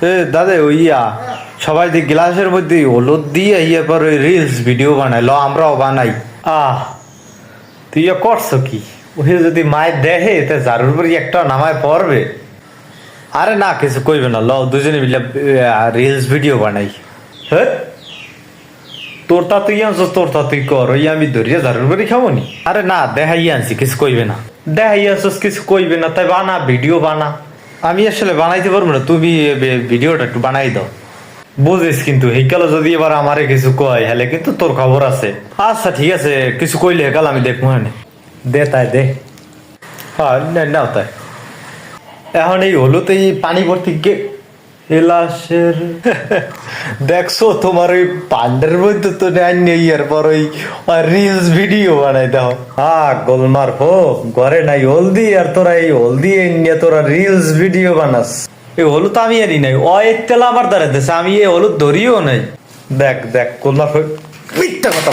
এ দাদা ওইয়া সবাই যে গ্লাসের মধ্যে হলুদ দিয়ে ইয়ে পর ওই রিলস ভিডিও বানাই ল আমরাও বানাই। তুই করছো কি? ওই যদি মায়ের দেখে তা জারুর পরে একটা নামায় পড়বে। আরে না কিছু কইবে না, ল দুজনে মিলে রিলস ভিডিও বানাই। হ্যাঁ তোরটা তুই আনছো, তোরটা তুই কর, ওই আমি ধরিয়ে জারুর বাড়ি খাবো নি। আরে না দেখাই আনছি, কিছু কইবে না। দেখাই আনছিস কিছু কইবে না, তাই বানা ভিডিও বানা। আমি আসলে বানাইতে পারবো না, তুমি ভিডিওটা একটু বানাই দাও। বুঝিস কিন্তু হেকালে যদি এবার আমারে কিছু কয় হলে কিন্তু তোর খবর আছে। আচ্ছা ঠিক আছে, কিছু কইলে হেকাল আমি দেখবো। হ্যাঁ দে তাই দে। হ্যাঁ নাও তাই। এখন এই হলুদ এই পানি ভর্তি এলাসের দেখছো তোমার ওই পান্ডের মধ্যে তো নেই, এরপর ওই রিলস ভিডিও বানাই দাও। গোলমার হো ঘরে নাই হলদি, আর তোরা এই হলদি নিয়ে তোরা রিলস ভিডিও বানাস। এই হলুদ আমি আনি নাই, তেল আমার দ্বারা দেশে আমি এই হলুদ ধরিও নাই। দেখ দেখ গোলমার মিথ্যা কথা।